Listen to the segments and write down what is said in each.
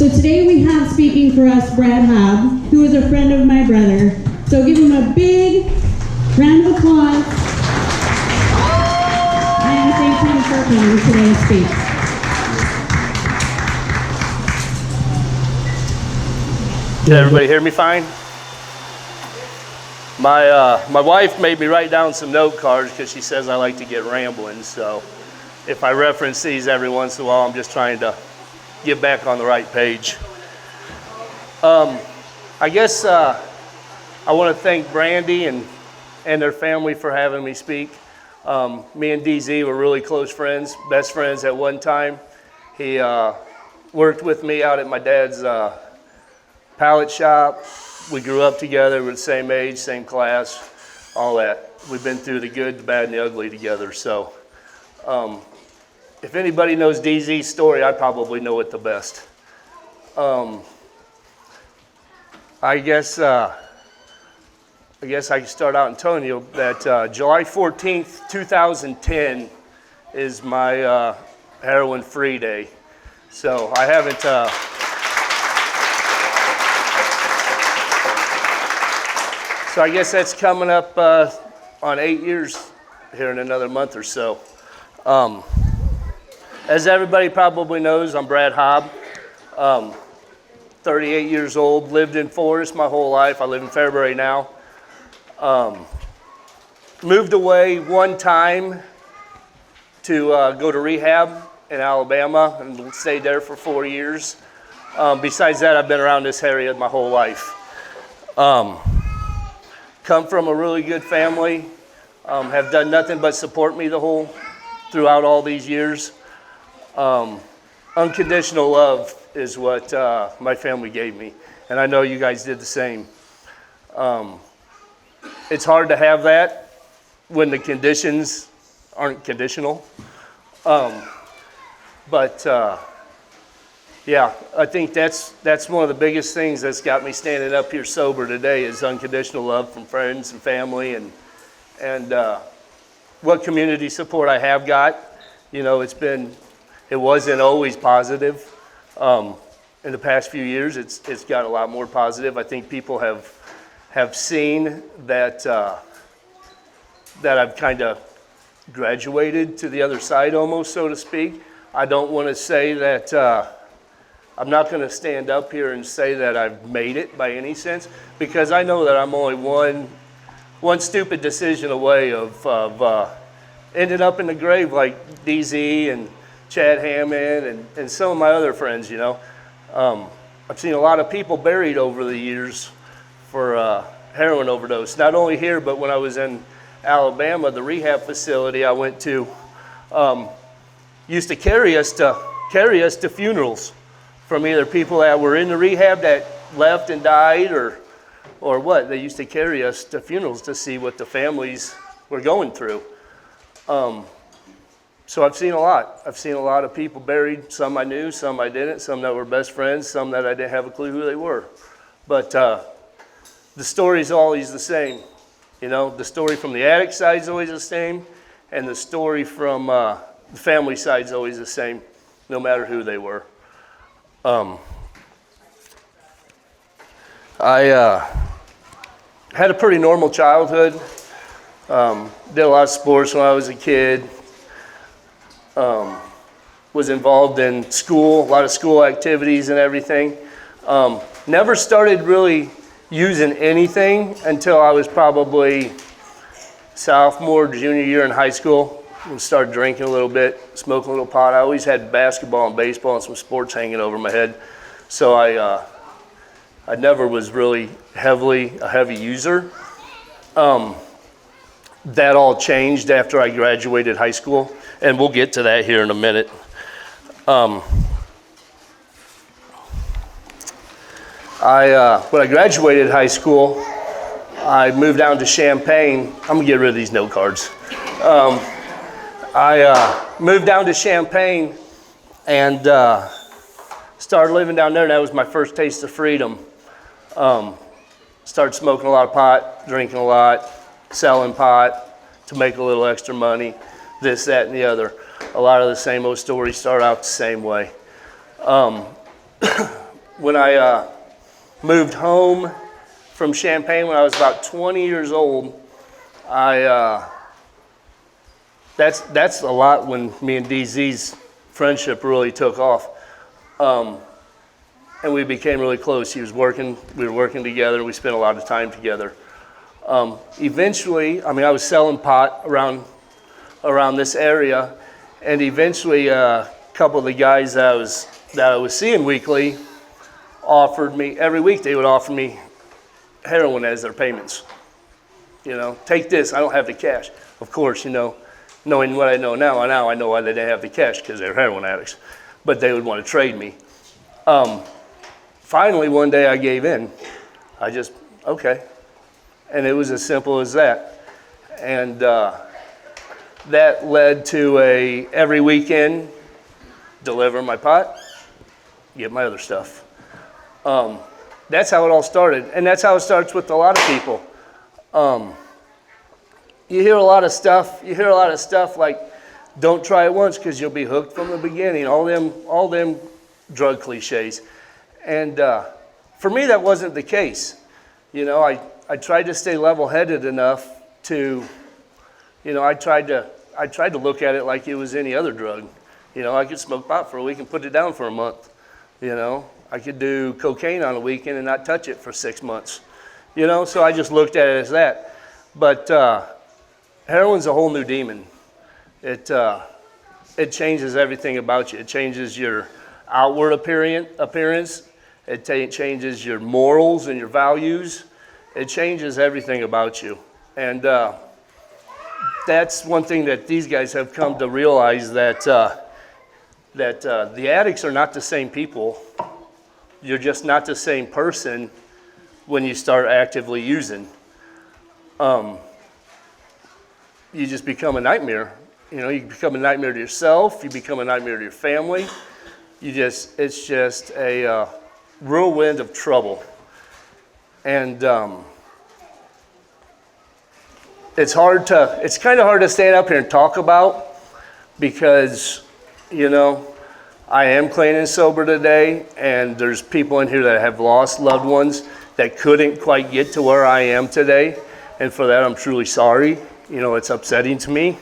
So today we have speaking for us Brad Haab, who is a friend of my brother. So give him a big round of applause. And thank him for coming today to speak. Can everybody hear me fine? My wife made me write down some note cards because she says I like to get rambling. So if I reference these every once in a while, I'm just trying to get back on the right page. I guess I want to thank Brandy and their family for having me speak. Me and DZ were really close friends, best friends at one time. He worked with me out at my dad's pallet shop. We grew up together, we're the same age, same class, all that. We've been through the good, the bad, and the ugly together. So if anybody knows DZ's story, I probably know it the best. I guess I can start out and telling you that July 14th, 2010 is my heroin-free day. So I haven't... So I guess that's coming up on 8 years here in another month or so. As everybody probably knows, I'm Brad Haab. 38 years old, lived in Forest my whole life. I live in Fairbury now. Moved away one time to go to rehab in Alabama and stayed there for 4 years. Besides that, I've been around this area my whole life. Come from a really good family, have done nothing but support me throughout all these years. Unconditional love is what my family gave me, and I know you guys did the same. It's hard to have that when the conditions aren't conditional. Yeah, I think that's one of the biggest things that's got me standing up here sober today is unconditional love from friends and family and what community support I have got. You know, it wasn't always positive. In the past few years, it's got a lot more positive. I think people have seen that I've kind of graduated to the other side almost, so to speak. I don't want to say that I'm not going to stand up here and say that I've made it by any sense, because I know that I'm only one stupid decision away of ending up in the grave like DZ and Chad Hammond and some of my other friends, you know. I've seen a lot of people buried over the years for heroin overdose, not only here, but when I was in Alabama, the rehab facility I went to used to carry us to funerals from either people that were in the rehab that left and died or what. They used to carry us to funerals to see what the families were going through. So I've seen a lot. I've seen a lot of people buried, some I knew, some I didn't, some that were best friends, some that I didn't have a clue who they were. But the story's always the same. You know, the story from the addict side's always the same, and the story from the family side's always the same, no matter who they were. I had a pretty normal childhood. Did a lot of sports when I was a kid. Was involved in school, a lot of school activities and everything. Never started really using anything until I was probably sophomore, junior year in high school. I started drinking a little bit, smoking a little pot. I always had basketball and baseball and some sports hanging over my head. So I never was really a heavy user. That all changed after I graduated high school, and we'll get to that here in a minute. When I graduated high school, I moved down to Champaign. I'm gonna get rid of these note cards. I moved down to Champaign and started living down there, and that was my first taste of freedom. Started smoking a lot of pot, drinking a lot, selling pot to make a little extra money, this, that, and the other. A lot of the same old stories start out the same way. when I moved home from Champaign when I was about 20 years old, that's a lot when me and DZ's friendship really took off. And we became really close. We were working together, we spent a lot of time together. Eventually, I was selling pot around this area, and eventually a couple of the guys that I was seeing weekly offered me, every week they would offer me heroin as their payments. Take this, I don't have the cash. Of course, knowing what I know now I know why they didn't have the cash, because they're heroin addicts. But they would want to trade me. Finally, one day I gave in. Okay. And it was as simple as that. And that led to every weekend, deliver my pot, get my other stuff. That's how it all started. And that's how it starts with a lot of people. You hear a lot of stuff like, don't try it once because you'll be hooked from the beginning. All them drug cliches. And for me, that wasn't the case. I tried to stay level-headed enough to, I tried to look at it like it was any other drug. I could smoke pot for a week and put it down for a month. I could do cocaine on a weekend and not touch it for 6 months. So I just looked at it as that. But heroin's a whole new demon. It changes everything about you. It changes your outward appearance. It changes your morals and your values. It changes everything about you. And that's one thing that these guys have come to realize, that the addicts are not the same people. You're just not the same person when you start actively using. You just become a nightmare. You become a nightmare to yourself. You become a nightmare to your family. It's just a whirlwind of trouble. And it's kind of hard to stand up here and talk about, because, I am clean and sober today, and there's people in here that have lost loved ones that couldn't quite get to where I am today. And for that, I'm truly sorry. It's upsetting to me,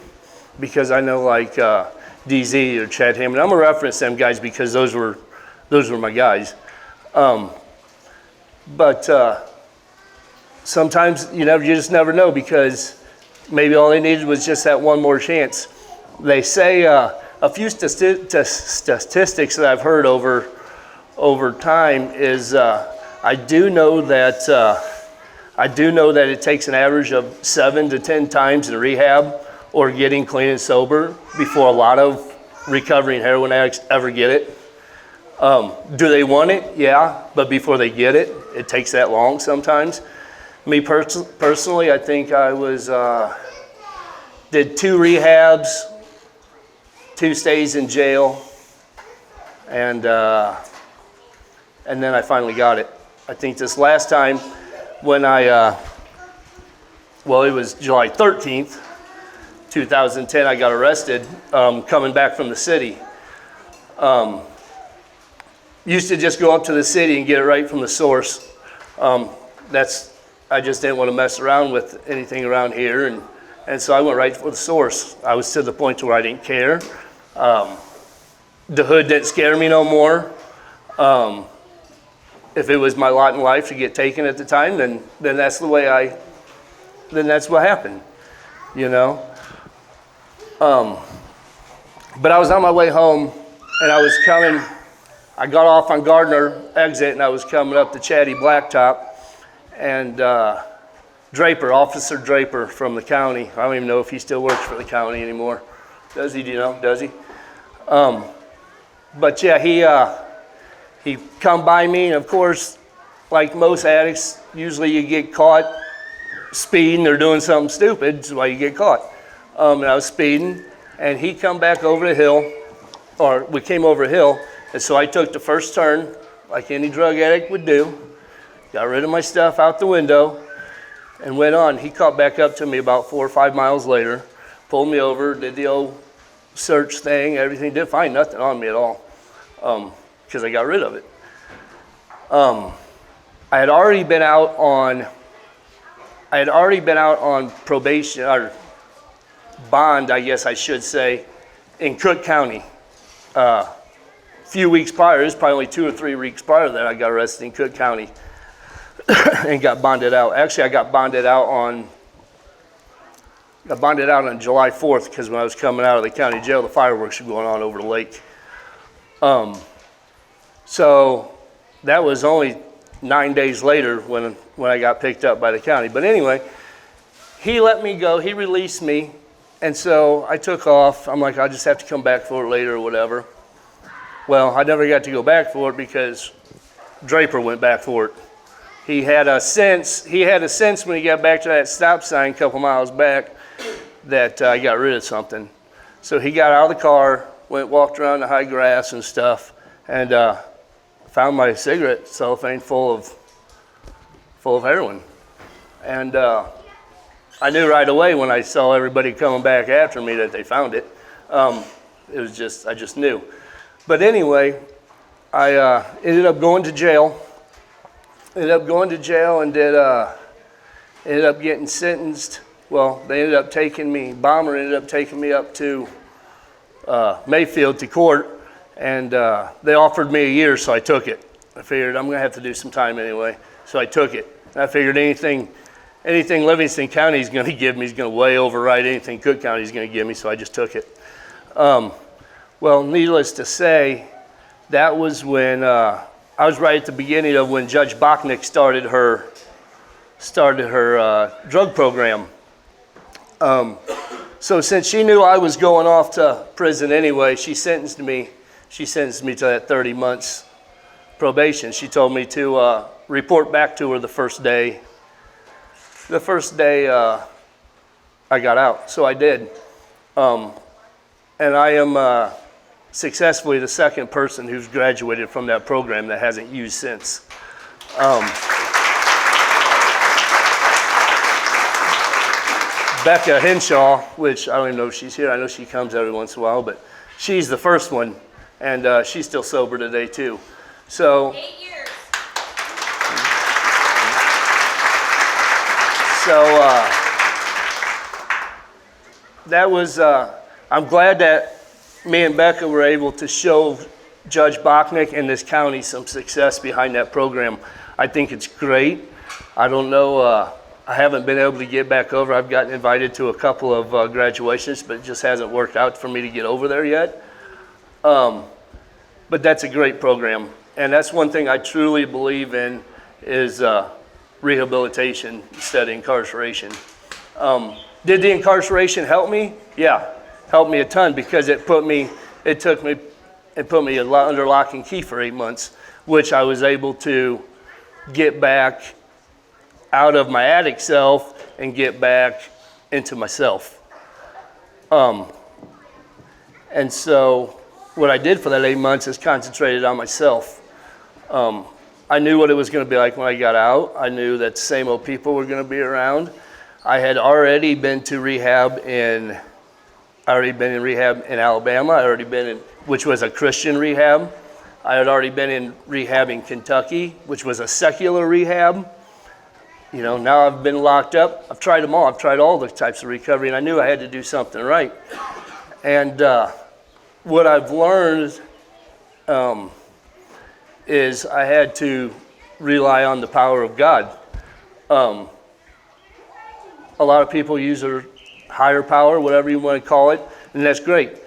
because I know, like DZ or Chad Hammond, I'm gonna reference them guys because those were my guys. But sometimes you just never know, because maybe all they needed was just that one more chance. They say a few statistics that I've heard over time is I do know that it takes an average of 7 to 10 times in rehab or getting clean and sober before a lot of recovering heroin addicts ever get it. Do they want it? Yeah, but before they get it, it takes that long sometimes. Me personally, I think I did 2 rehabs, 2 stays in jail, and then I finally got it. I think this last time when it was July 13th, 2010, I got arrested coming back from the city. Used to just go up to the city and get it right from the source. I just didn't want to mess around with anything around here, and so I went right for the source. I was to the point where I didn't care. The hood didn't scare me no more. If it was my lot in life to get taken at the time, then that's the way then that's what happened, But I was on my way home, and I got off on Gardner exit, and I was coming up the Chatty Blacktop, and Officer Draper from the county, I don't even know if he still works for the county anymore. Does he, do you know? Does he? But yeah, he come by me, and of course, like most addicts, usually you get caught speeding or doing something stupid. That's why you get caught. And I was speeding, and he come back over the hill, or we came over a hill, and so I took the first turn, like any drug addict would do, got rid of my stuff out the window, and went on. He caught back up to me about 4 or 5 miles later, pulled me over, did the old search thing, everything, didn't find nothing on me at all, because I got rid of it. I had already been out on probation, or bond, I guess I should say, in Cook County. Few weeks prior, it was probably only 2 or 3 weeks prior that I got arrested in Cook County and got bonded out. Actually, I got bonded out on July 4th because when I was coming out of the county jail, the fireworks were going on over the lake. So that was only 9 days later when I got picked up by the county. But anyway, he let me go. He released me. And so I took off. I'm like, I'll just have to come back for it later or whatever. Well, I never got to go back for it because Draper went back for it. He had a sense when he got back to that stop sign a couple miles back that I got rid of something. So he got out of the car, walked around the high grass and stuff, and found my cigarette cellophane full of heroin. And I knew right away when I saw everybody coming back after me that they found it. I just knew. But anyway, I ended up going to jail. And ended up getting sentenced. Well, they ended up taking me, Bomber ended up taking me up to Mayfield to court, and they offered me a year, so I took it. I figured I'm gonna have to do some time anyway, so I took it. And I figured anything Livingston County is gonna give me is gonna way override anything Cook County is gonna give me, so I just took it. Well, needless to say, that was when I was right at the beginning of when Judge Bachnick started her drug program. So since she knew I was going off to prison anyway, she sentenced me to that 30 months probation. She told me to report back to her the first day I got out. So I did. And I am successfully the second person who's graduated from that program that hasn't used since. Becca Henshaw, which I don't even know if she's here. I know she comes every once in a while, but she's the first one, and she's still sober today too. So 8 years. So that was. I'm glad that me and Becca were able to show Judge Bachnick and this county some success behind that program. I think it's great. I don't know. I haven't been able to get back over. I've gotten invited to a couple of graduations, but it just hasn't worked out for me to get over there yet. But that's a great program. And that's one thing I truly believe in is rehabilitation instead of incarceration. Did the incarceration help me? Yeah, helped me a ton because it put me under lock and key for 8 months, which I was able to get back out of my addict self and get back into myself. And so what I did for that 8 months is concentrated on myself. I knew what it was going to be like when I got out. I knew that the same old people were going to be around. I had already been to rehab in Alabama. Which was a Christian rehab. I had already been in rehab in Kentucky, which was a secular rehab. You know, now I've been locked up. I've tried them all. I've tried all the types of recovery, and I knew I had to do something right. And what I've learned is I had to rely on the power of God. A lot of people use their higher power, whatever you want to call it, and that's great.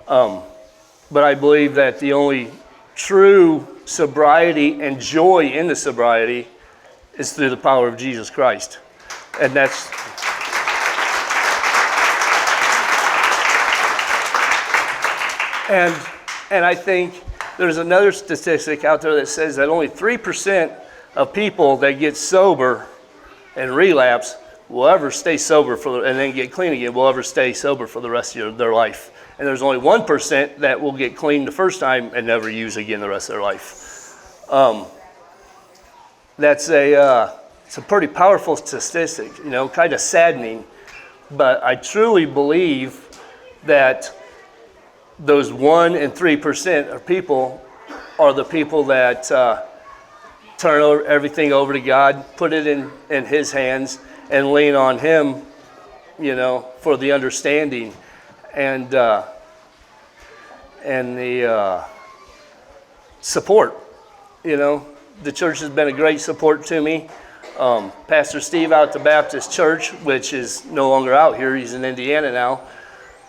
But I believe that the only true sobriety and joy in the sobriety is through the power of Jesus Christ. And that's... And I think there's another statistic out there that says that only 3% of people that get sober and relapse will ever stay sober and then get clean again, will ever stay sober for the rest of their life. And there's only 1% that will get clean the first time and never use again the rest of their life. It's a pretty powerful statistic, you know, kind of saddening. But I truly believe that those 1% and 3% of people are the people that turn everything over to God, put it in his hands, and lean on him, for the understanding and the support. The church has been a great support to me. Pastor Steve out at the Baptist Church, which is no longer out here, he's in Indiana now,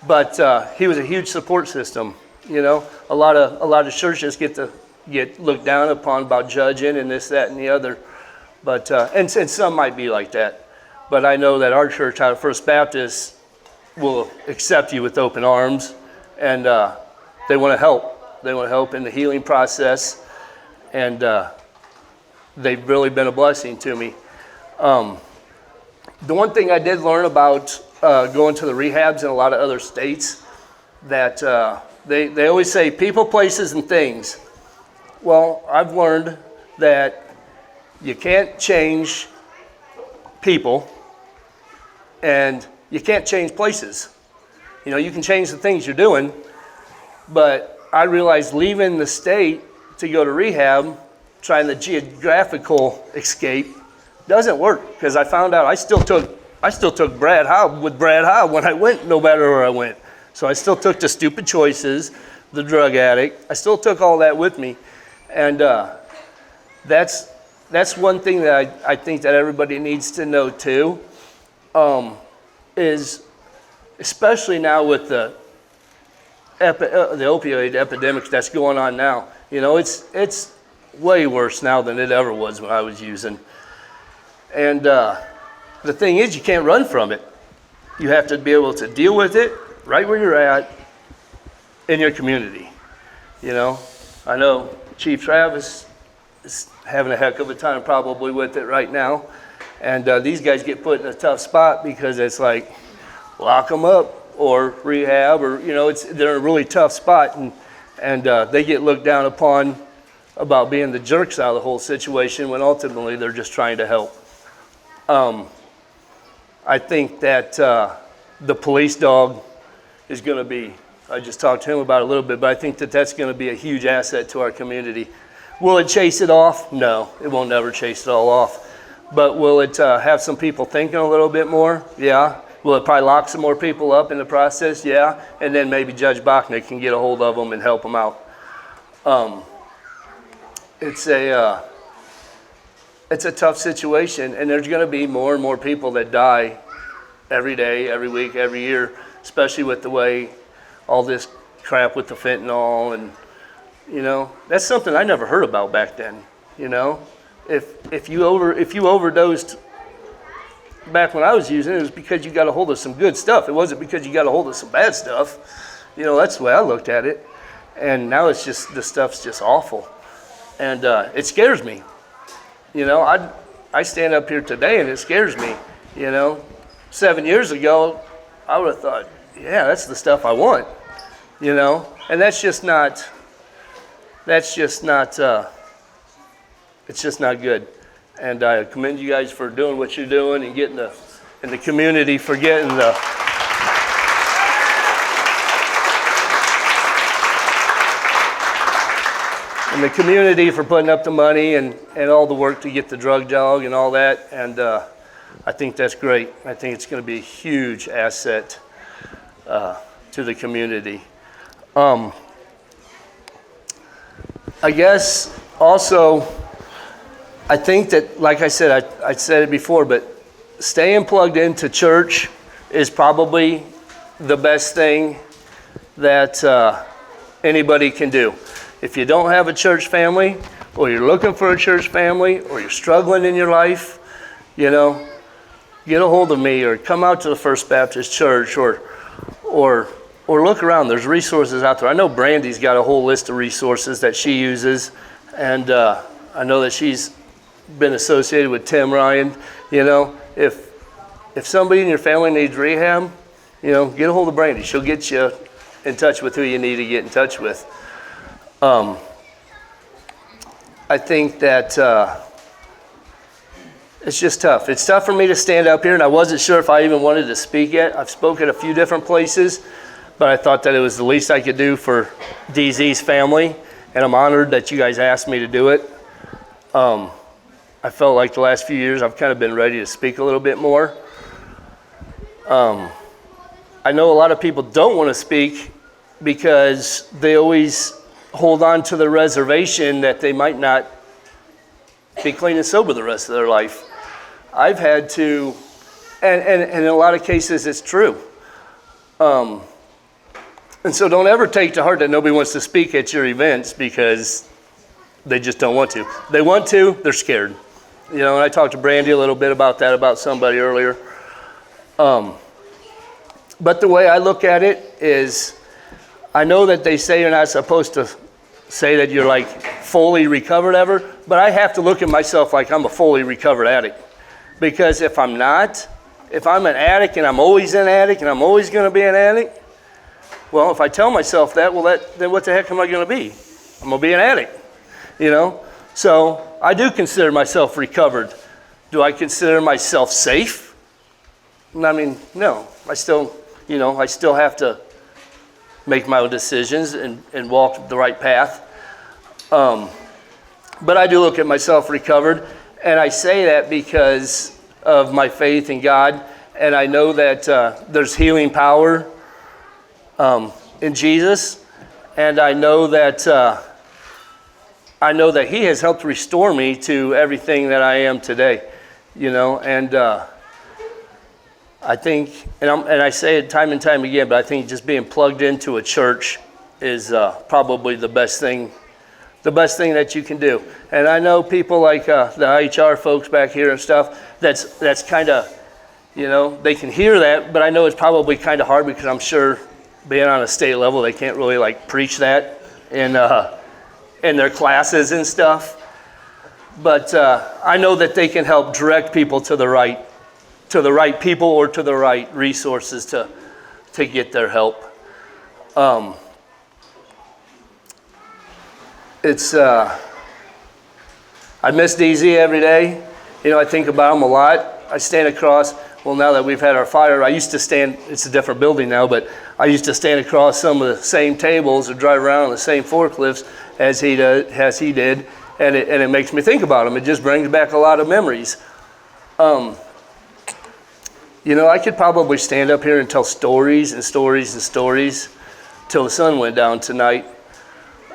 but he was a huge support system. A lot of churches get looked down upon about judging and this, that, and the other, but and some might be like that. But I know that our church out at First Baptist will accept you with open arms, and they want to help. They want to help in the healing process, and they've really been a blessing to me. The one thing I did learn about going to the rehabs in a lot of other states, that they always say people, places, and things. Well, I've learned that you can't change people, and you can't change places. You can change the things you're doing, but I realized leaving the state to go to rehab, trying the geographical escape, doesn't work, because I found out I still took Brad Haab with Brad Haab when I went, no matter where I went. So I still took the stupid choices, the drug addict. I still took all that with me, and that's one thing that I think that everybody needs to know too, is especially now with the opioid epidemic that's going on now. It's way worse now than it ever was when I was using. And the thing is, you can't run from it. You have to be able to deal with it right where you're at in your community. I know Chief Travis is having a heck of a time probably with it right now. And these guys get put in a tough spot because it's like, lock them up or rehab, or, they're in a really tough spot, and they get looked down upon about being the jerks out of the whole situation, when ultimately they're just trying to help. I think that the police dog is going to be, I just talked to him about it a little bit, but I think that that's going to be a huge asset to our community. Will it chase it off? No, it won't never chase it all off. But will it have some people thinking a little bit more? Yeah. Will it probably lock some more people up in the process? Yeah. And then maybe Judge Bachnick can get a hold of them and help them out. It's a tough situation, and there's going to be more and more people that die every day, every week, every year, especially with the way all this crap with the fentanyl, and that's something I never heard about back then. If you overdosed back when I was using it, it was because you got a hold of some good stuff. It wasn't because you got a hold of some bad stuff. That's the way I looked at it. And now it's just, the stuff's just awful. And it scares me. I stand up here today and it scares me. 7 years ago, I would have thought, yeah, that's the stuff I want. And that's just not it's just not good. And I commend you guys for doing what you're doing and getting in the community for getting in the community for putting up the money and all the work to get the drug dog and all that. And I think that's great. I think it's going to be a huge asset to the community. I guess also, I think that, like I said, I said it before, but staying plugged into church is probably the best thing that anybody can do. If you don't have a church family, or you're looking for a church family, or you're struggling in your life, get a hold of me, or come out to the First Baptist Church, or look around. There's resources out there. I know Brandy's got a whole list of resources that she uses, and I know that she's been associated with Tim Ryan. If somebody in your family needs rehab, get a hold of Brandy. She'll get you in touch with who you need to get in touch with. I think that it's just tough. It's tough for me to stand up here, and I wasn't sure if I even wanted to speak yet. I've spoken at a few different places, but I thought that it was the least I could do for DZ's family, and I'm honored that you guys asked me to do it. I felt like the last few years I've kind of been ready to speak a little bit more. I know a lot of people don't want to speak because they always hold on to the reservation that they might not be clean and sober the rest of their life. I've had to, and in a lot of cases it's true. And so don't ever take to heart that nobody wants to speak at your events because they just don't want to. They want to, they're scared. You know, and I talked to Brandy a little bit about that, about somebody earlier. But the way I look at it is, I know that they say you're not supposed to say that you're like fully recovered ever, but I have to look at myself like I'm a fully recovered addict. Because if I'm not, if I'm an addict and I'm always an addict and I'm always going to be an addict, well, if I tell myself that, well, then what the heck am I going to be? I'm going to be an addict, you know? So I do consider myself recovered. Do I consider myself safe? I mean, no. I still have to make my own decisions and walk the right path. But I do look at myself recovered, and I say that because of my faith in God, and I know that there's healing power in Jesus, and I know that He has helped restore me to everything that I am today, you know, and I think, and I say it time and time again, but I think just being plugged into a church is probably the best thing that you can do. And I know people like the IHR folks back here and stuff, that's kind of, you know, they can hear that, but I know it's probably kind of hard because I'm sure being on a state level, they can't really like preach that in their classes and stuff. But I know that they can help direct people to the right people or to the right resources to get their help. I miss DZ every day. You know, I think about him a lot. I stand across, well, now that we've had our fire, I used to stand, it's a different building now, but I used to stand across some of the same tables or drive around on the same forklifts as he did, and it makes me think about him. It just brings back a lot of memories. You know, I could probably stand up here and tell stories and stories and stories till the sun went down tonight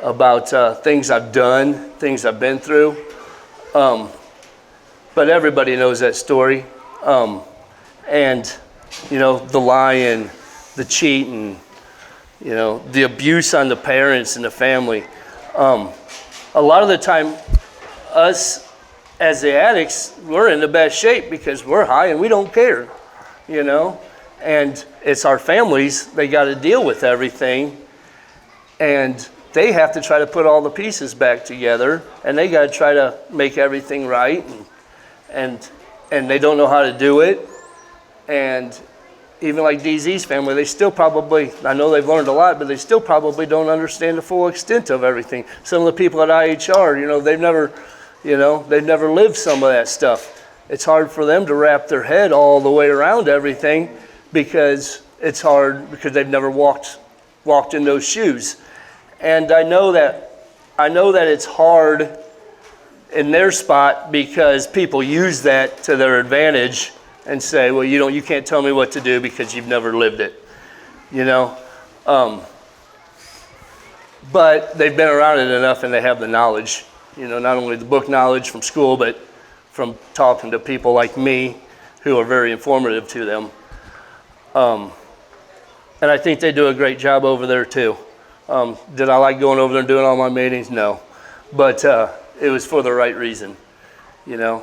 about things I've done, things I've been through. But everybody knows that story. And, you know, the lying, the cheating, you know, the abuse on the parents and the family. A lot of the time, us as the addicts, we're in the best shape because we're high and we don't care, you know. And it's our families, they got to deal with everything. And they have to try to put all the pieces back together, and they got to try to make everything right, and they don't know how to do it. And even like DZ's family, they still probably, I know they've learned a lot, but they still probably don't understand the full extent of everything. Some of the people at IHR, you know, they've never lived some of that stuff. It's hard for them to wrap their head all the way around everything because it's hard because they've never walked in those shoes. And I know that it's hard in their spot because people use that to their advantage and say, well, you can't tell me what to do because you've never lived it, you know. But they've been around it enough and they have the knowledge, you know, not only the book knowledge from school, but from talking to people like me who are very informative to them. And I think they do a great job over there too. Did I like going over there and doing all my meetings? No. But it was for the right reason, you know.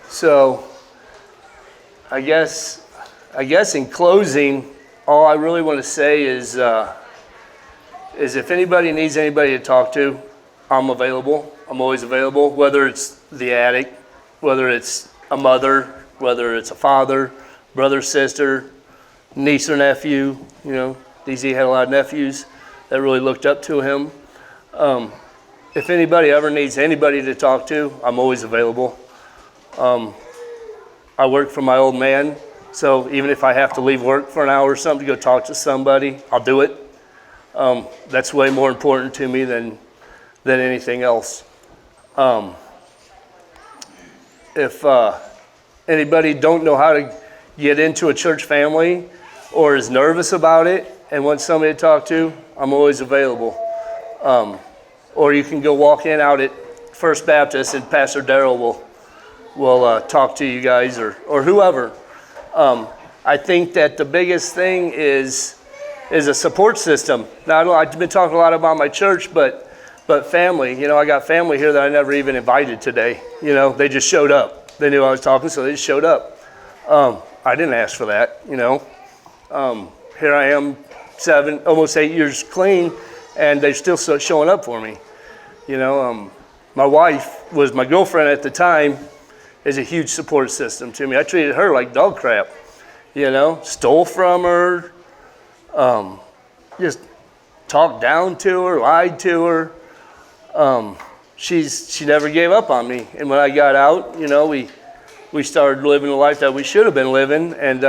So I guess in closing, all I really want to say is if anybody needs anybody to talk to, I'm available. I'm always available, whether it's the addict, whether it's a mother, whether it's a father, brother, sister, niece or nephew. You know, DZ had a lot of nephews that really looked up to him. If anybody ever needs anybody to talk to, I'm always available. I work for my old man, so even if I have to leave work for an hour or something to go talk to somebody, I'll do it. That's way more important to me than anything else. If anybody don't know how to get into a church family or is nervous about it and wants somebody to talk to, I'm always available. Or you can go walk in out at First Baptist and Pastor Darrell will talk to you guys or whoever. I think that the biggest thing is a support system. Now, I've been talking a lot about my church, but family. You know, I got family here that I never even invited today. You know, they just showed up. They knew I was talking, so they just showed up. I didn't ask for that, you know. Here I am, almost 8 years clean, and they're still showing up for me. You know, my wife was my girlfriend at the time, is a huge support system to me. I treated her like dog crap, you know, stole from her, just talked down to her, lied to her. She never gave up on me. And when I got out, you know, we started living the life that we should have been living. And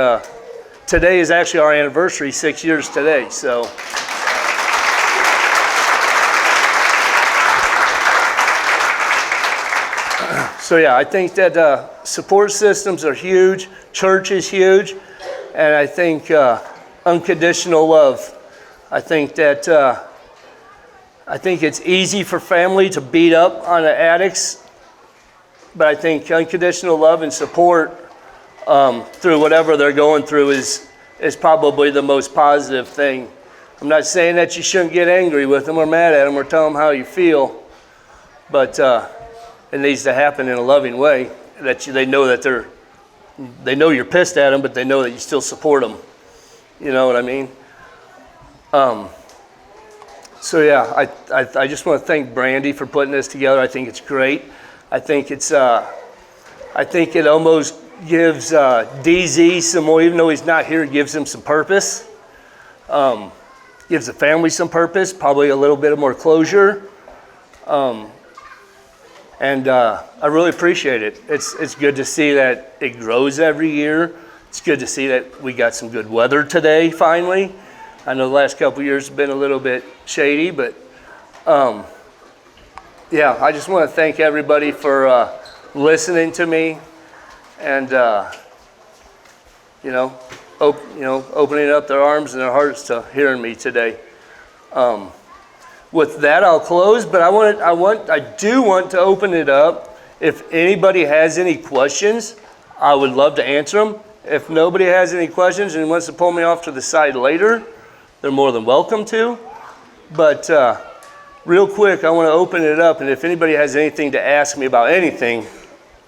today is actually our anniversary, 6 years today. So yeah, I think that support systems are huge. Church is huge. And I think unconditional love. I think it's easy for family to beat up on the addicts, but I think unconditional love and support through whatever they're going through is probably the most positive thing. I'm not saying that you shouldn't get angry with them or mad at them or tell them how you feel, but it needs to happen in a loving way. That they know that they know you're pissed at them, but they know that you still support them. You know what I mean? So yeah, I just want to thank Brandy for putting this together. I think it's great. I think it almost gives DZ some more, even though he's not here, it gives him some purpose. Gives the family some purpose, probably a little bit of more closure. And I really appreciate it. It's good to see that it grows every year. It's good to see that we got some good weather today, finally. I know the last couple of years have been a little bit shady, but yeah, I just want to thank everybody for listening to me and opening up their arms and their hearts to hearing me today. With that, I'll close, but I do want to open it up. If anybody has any questions, I would love to answer them. If nobody has any questions and wants to pull me off to the side later, they're more than welcome to. But real quick, I want to open it up, and if anybody has anything to ask me about anything,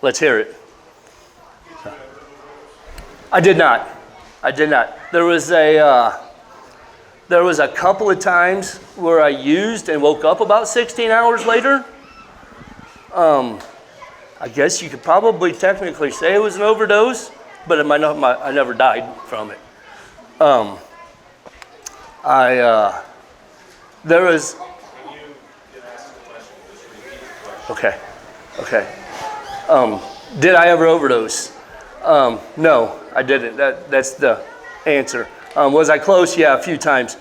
let's hear it. I did not. There was a couple of times where I used and woke up about 16 hours later. I guess you could probably technically say it was an overdose, but I never died from it. There was. Okay. Did I ever overdose? No, I didn't. That's the answer. Was I close? Yeah, a few times.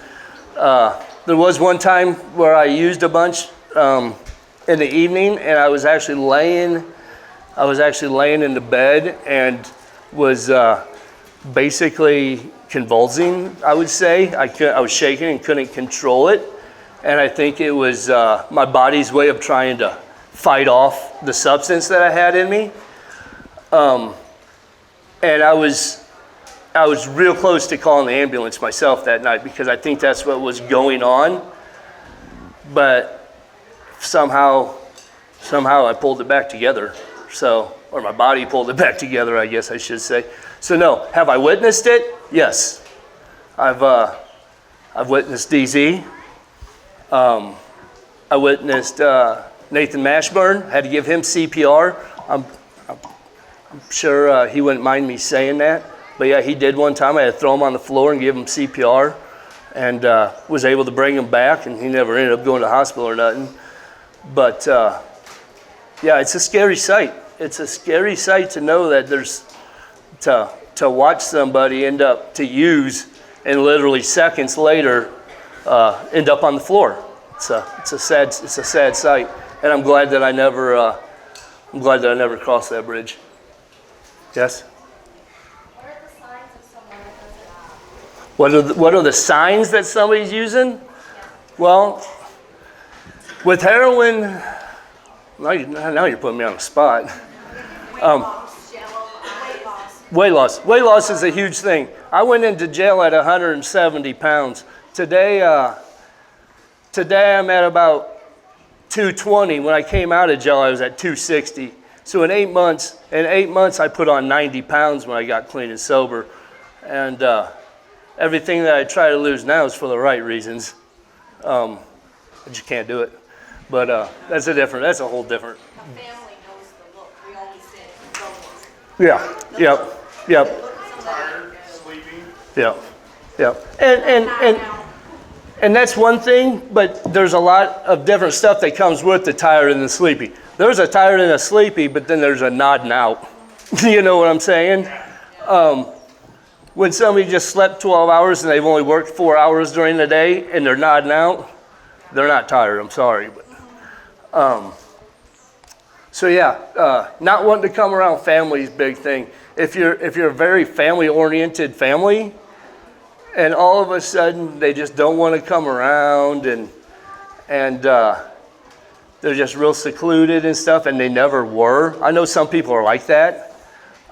There was one time where I used a bunch in the evening, and I was actually laying in the bed and was basically convulsing, I would say. I was shaking and couldn't control it. And I think it was my body's way of trying to fight off the substance that I had in me. And I was real close to calling the ambulance myself that night because I think that's what was going on. But somehow I pulled it back together. Or my body pulled it back together, I guess I should say. So no, have I witnessed it? Yes. I've witnessed DZ. I witnessed Nathan Mashburn. Had to give him CPR. I'm sure he wouldn't mind me saying that. But yeah, he did one time. I had to throw him on the floor and give him CPR, and was able to bring him back, and he never ended up going to the hospital or nothing. But yeah, it's a scary sight. It's a scary sight to know that there's to watch somebody end up to use and literally seconds later end up on the floor. It's a sad sight. And I'm glad that I never crossed that bridge. Yes? What are the signs of someone that doesn't have? What are the signs that somebody's using? Well, with heroin, now you're putting me on the spot. Weight loss. Weight loss is a huge thing. I went into jail at 170 pounds. Today I'm at about 220. When I came out of jail, I was at 260. So in 8 months, I put on 90 pounds when I got clean and sober. And everything that I try to lose now is for the right reasons. I just can't do it. But that's a whole different. The family knows the look. We always say, Yeah. Yep. Tired, sleeping. Yep. And that's one thing, but there's a lot of different stuff that comes with the tired and the sleepy. There's a tired and a sleepy, but then there's a nodding out. You know what I'm saying? When somebody just slept 12 hours and they've only worked 4 hours during the day and they're nodding out, they're not tired, I'm sorry. But, not wanting to come around family is a big thing. If you're a very family-oriented family, and all of a sudden they just don't want to come around and they're just real secluded and stuff, and they never were. I know some people are like that,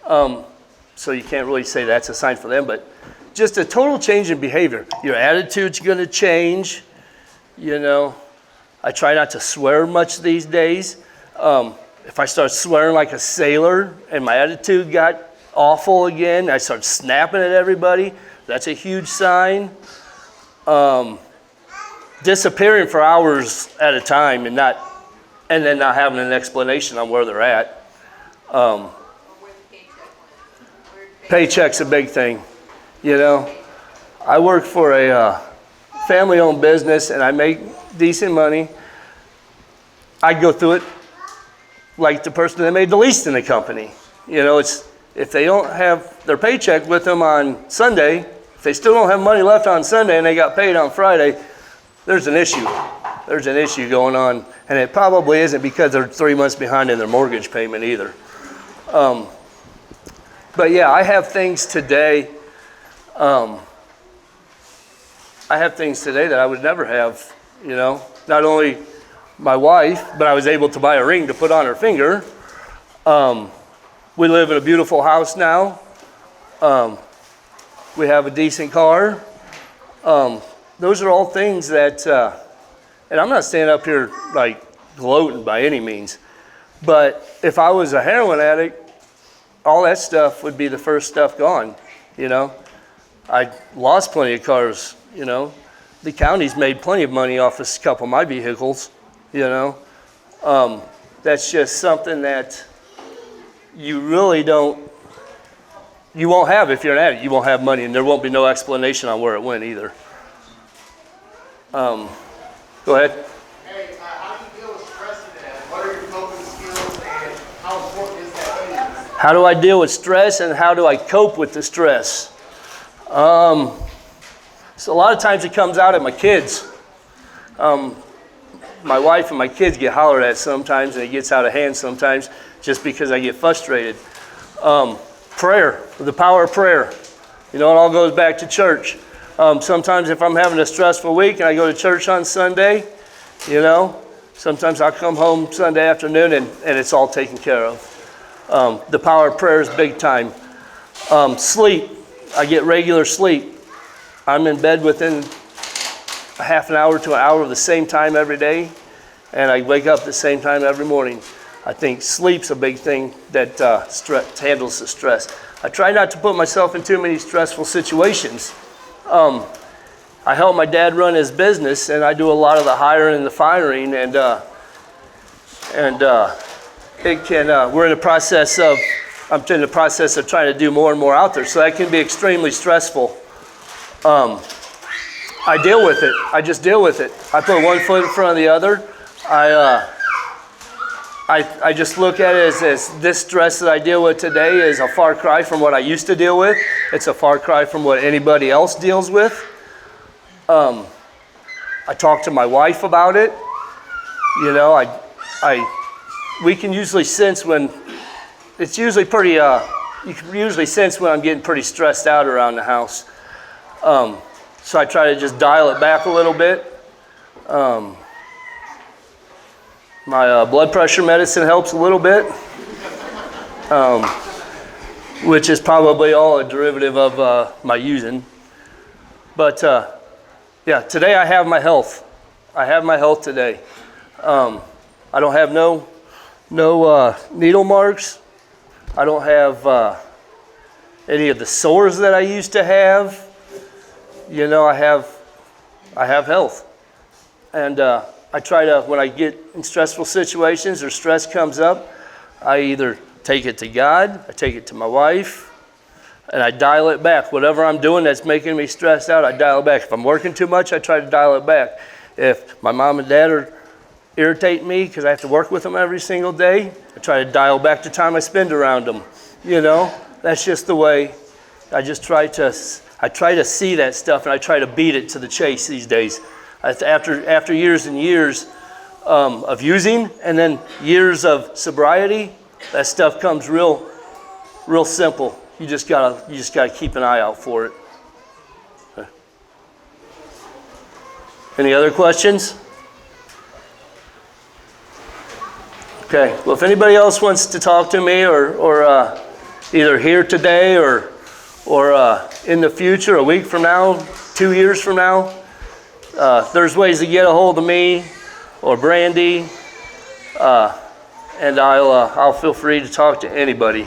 so you can't really say that's a sign for them, but just a total change in behavior. Your attitude's going to change, you know. I try not to swear much these days. If I start swearing like a sailor and my attitude got awful again, I start snapping at everybody, that's a huge sign. Disappearing for hours at a time and then not having an explanation on where they're at. Paycheck's a big thing. You know, I work for a family-owned business and I make decent money. I go through it like the person that made the least in the company. You know, it's if they don't have their paycheck with them on Sunday, if they still don't have money left on Sunday and they got paid on Friday, there's an issue. There's an issue going on, and it probably isn't because they're 3 months behind in their mortgage payment either. But yeah, I have things today. I have things today that I would never have. You know, not only my wife, but I was able to buy a ring to put on her finger. We live in a beautiful house now. We have a decent car. Those are all things that, and I'm not standing up here like gloating by any means, but if I was a heroin addict, all that stuff would be the first stuff gone, you know. I lost plenty of cars, you know. The county's made plenty of money off a couple of my vehicles, you know. That's just something that you really you won't have if you're an addict. You won't have money, and there won't be no explanation on where it went either. Go ahead. Hey, how do you deal with stress today? What are your coping skills and how important is that to you? How do I deal with stress and how do I cope with the stress? So a lot of times it comes out at my kids. My wife and my kids get hollered at sometimes, and it gets out of hand sometimes just because I get frustrated. Prayer, the power of prayer. You know, it all goes back to church. Sometimes if I'm having a stressful week and I go to church on Sunday, you know, sometimes I'll come home Sunday afternoon and it's all taken care of. The power of prayer is big time. Sleep, I get regular sleep. I'm in bed within a half an hour to an hour of the same time every day, and I wake up the same time every morning. I think sleep's a big thing that handles the stress. I try not to put myself in too many stressful situations. I help my dad run his business, and I do a lot of the hiring and the firing, and it can. We're in the process of. I'm in the process of trying to do more and more out there, so that can be extremely stressful. I deal with it. I just deal with it. I put one foot in front of the other. I just look at it as this stress that I deal with today is a far cry from what I used to deal with. It's a far cry from what anybody else deals with. I talk to my wife about it. You know, we can usually sense when, it's usually pretty, you can usually sense when I'm getting pretty stressed out around the house. So I try to just dial it back a little bit. My blood pressure medicine helps a little bit, which is probably all a derivative of my using. But yeah, today I have my health. I have my health today. I don't have no needle marks. I don't have any of the sores that I used to have. You know, I have health. And I try to, when I get in stressful situations or stress comes up, I either take it to God, I take it to my wife, and I dial it back. Whatever I'm doing that's making me stressed out, I dial it back. If I'm working too much, I try to dial it back. If my mom and dad are irritating me because I have to work with them every single day, I try to dial back the time I spend around them. You know, that's just the way. I try to see that stuff, and I try to beat it to the chase these days. After years and years of using, and then years of sobriety, that stuff comes real simple. You just gotta keep an eye out for it. Okay. Any other questions? Okay. Well, if anybody else wants to talk to me, or either here today or in the future, a week from now, 2 years from now, there's ways to get a hold of me or Brandy, and I'll feel free to talk to anybody.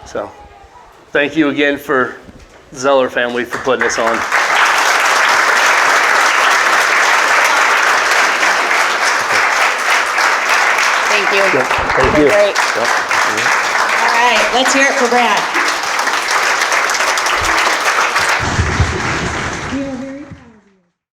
So, thank you again for the Zeller family for putting this on. Thank you. Yep, thank you. Great. Yep. All right, let's hear it for Brad.